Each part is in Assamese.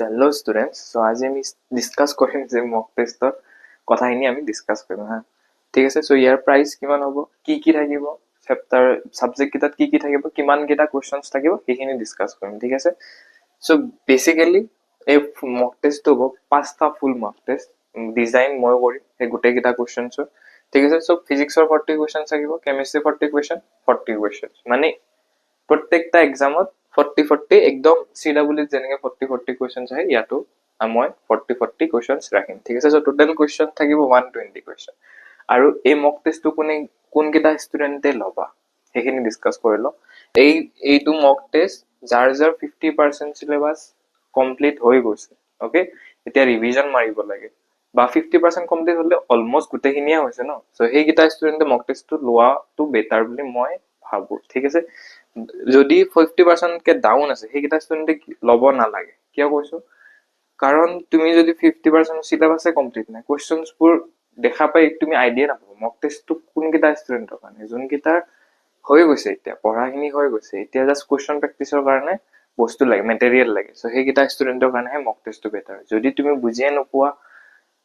हेलो स्टूडेंट्स सो आज আমি ডিসকাস কৰিম যে মক টেষ্টৰ কথাখিনি আমি ডিসকাস কৰিম হা ঠিক আছে সো ইয়াৰ প্ৰাইস কিমান হ'ব কি থাকিব চেপ্টাৰ সাবজেক্ট কিটাত কি থাকিব কিমান কিটা কোৱেশ্চনছ থাকিব সেইখিনি ডিসকাস কৰিম ঠিক আছে সো বেসিক্যালি এই মক টেষ্ট হ'ব পাঁচটা ফুল মক টেষ্ট ডিজাইন মই কৰিম এই গোটেই কিটা কোৱেশ্চনছ ঠিক আছে সো ফিজিক্সৰ 40 কোৱেশ্চন থাকিব কেমিষ্ট্ৰি 40 কোৱেশ্চন 40 কোৱেশ্চন মানে প্ৰত্যেকটা এক্সামত 40 একদম CW যেনেকে 40 কোৱেশ্চনছ আহে ইয়াতো মই 40 কোৱেশ্চনছ ৰাখিম ঠিক আছে সো টোটাল কোৱেশ্চন থাকিব 120 কোৱেশ্চন আৰু এই মক টেষ্টটো কোন কিটা ষ্টুডেন্টে লবা সেইখিনি ডিসকাস কৰিলো এইটো মক টেষ্ট যাৰ 50% সিলেবাস কমপ্লিট হৈ গৈছে ওকে এতিয়া ৰিভিজন মাৰিব লাগে বা 50% কমপ্লিট হলে অলমোস্ট গোটেইখিনিয়ে হৈছে ন সো সেই কিটা ষ্টুডেন্টে মক টেষ্টটো লোৱাটো বেটাৰ বুলি মই ভাবো ঠিক আছে যদি 50% কে ডাউন আছে সেই কিটা ষ্টুডেন্টে লব না লাগে কিয় কৈছো কাৰণ তুমি যদি 50% সিলেবাসে কমপ্লিট নাই কোৱেশ্চনছ পুৰ দেখা পাই তুমি আইডিয়া নাপাব মক টেষ্টটো কোন কিটা ষ্টুডেন্টৰ কাৰণে যোন কিটা হৈ গৈছে এতিয়া পঢ়াখিনি হৈ গৈছে এতিয়া জাস্ট কোৱেশ্চন প্ৰেক্টিসৰ কাৰণে বস্তু লাগে মেটেৰিয়েল লাগে সো সেই কিটা ষ্টুডেন্টৰ কাৰণে মক টেষ্টটো বেটাৰ যদি তুমি বুজিয়ে নোপোৱা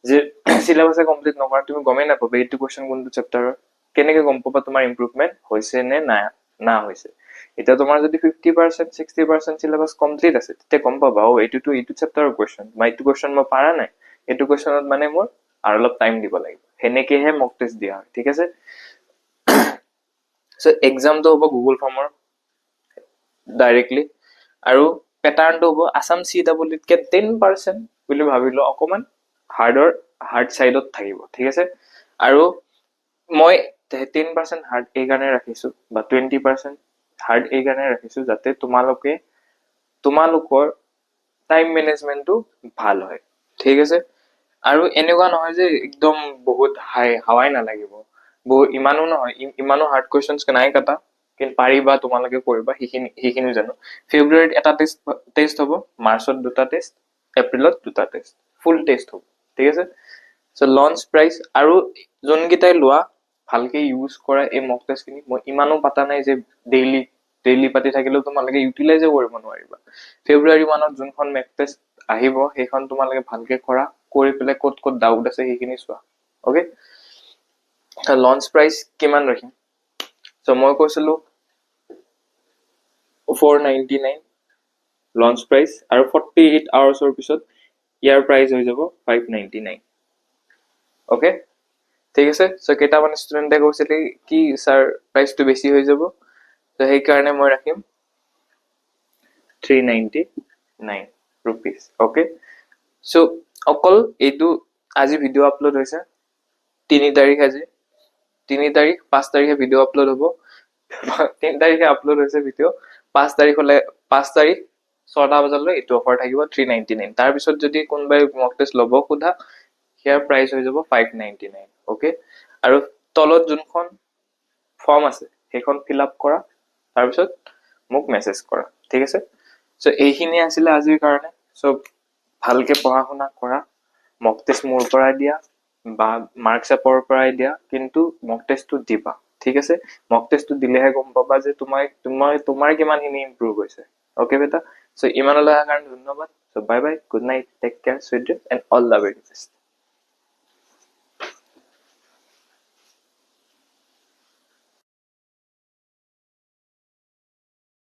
যে সিলেবাসে কমপ্লিট নকৰা তুমি গমেই নাপাবা এইটো কোৱেশ্চন কোনটো চেপ্টাৰৰ কেনেকে গম পাবা তোমাৰ ইমপ্ৰুভমেন্ট হৈছে নে না হৈছে এটা তোমার যদি 50% 60% সিলেবাস কমপ্লিট আছে তে গম পাবা ও এইটো চেপ্টাৰৰ কোৱেশ্চন এইটো কোৱেশ্চন মই পাৰা নাই এইটো কোৱেশ্চনত মানে মোৰ আৰু অলপ টাইম দিব লাগিব হেনেকেহে মক টেষ্ট দিয়া হয় ঠিক আছে সো এক্সামটো হ'ব গুগল ফৰ্মৰ ডাইৰেক্টলি আৰু প্যাটাৰ্নটো হ'ব আসাম CW কে 10% বুলি ভাবিলো অকমান হাৰ্ড সাইডত থাকিব ঠিক আছে আৰু মই 10% হাৰ্ড এই কাৰণে ৰাখিছো বা 20% হাৰ্ড এই কাৰণে ৰাখিছো যাতে তোমালোকৰ টাইম মেনেজমেন্টটো ভাল হয় ঠিক আছে আৰু এনেকুৱা নহয় যে একদম বহুত হাৱাই না লাগিব বহুত ইমানো নহয় ইমানো হাৰ্ড কোৱেশ্চনছ নাই কাটা কিন্তু পাৰিবা তোমালোকে কৰিবা হিখিনি জানো ফেব্ৰুৱাৰীত এটা টেষ্ট হ'ব মাৰ্চত দুটা টেষ্ট এপ্ৰিলত দুটা টেষ্ট ফুল টেষ্ট হ'ব ঠিক আছে সো লঞ্চ প্ৰাইস আৰু যোন কিটাই লোৱা ভালকে ইউজ কৰা এই মক টেষ্টখিনি মই ইমানো পাতা নাই যে ডেইলি পাতি থাকিলেও তোমালোকে ইউটিলাইজ কৰিব নোৱাৰিবা ফেব্ৰুৱাৰী মানত যোনখন মক টেষ্ট আহিব সেইখন তোমালোকে ভালকে কৰা কৰি পেলে ক'ত ডাউট আছে সেইখিনি চোৱা ওকে লঞ্চ প্ৰাইস কিমান ৰাখিম সো মই কৈছিলো 499 লঞ্চ প্ৰাইস আৰু 48 আৱাৰ্ছৰ পিছত ইয়াৰ প্ৰাইস হৈ যাব 599 ওকে ঠিক আছে সো কেইটামান ষ্টুডেন্টে কৈছিলে কি স্যাৰ প্ৰাইসটো বেছি হৈ যাব তো সেই কাৰণে মই ৰাখিম 399 rupees ওকে সো অকল এইটো আজি ভিডিও আপলোড হৈছে 3 তাৰিখ আজি 3 তাৰিখ 5 তাৰিখে ভিডিও আপলোড হ'ব 3 তাৰিখে আপলোড হৈছে ভিডিও 5 তাৰিখ হলে 5 তাৰিখ 6টা বজালৈ এইটো অফাৰ থাকিব 399 তাৰ পিছত যদি কোনবাই মক টেষ্ট লব খুদা হিয়াৰ প্ৰাইস হৈ যাব 599 ওকে আৰু তলত যোনখন ফৰ্ম আছে সেইখন ফিল আপ কৰা তাৰ পিছত মোক মেসেজ কৰা ঠিক আছে সো এইখিনি আছিল আজিৰ কাৰণে সো ভালকে পঢ়া শুনা কৰা মক টেষ্ট মোৰ পৰাই দিয়া বা মাৰ্কস এপৰ পৰাই দিয়া কিন্তু মক টেষ্টটো দিবা ঠিক আছে মক টেষ্টটো দিলেহে গম পাবা যে তোমাৰ কিমানখিনি ইমপ্ৰুভ হৈছে ওকে বেটা সো ইমানলৈ কাৰণে ধন্যবাদ so bye bye good night take care sweet dream and all the very best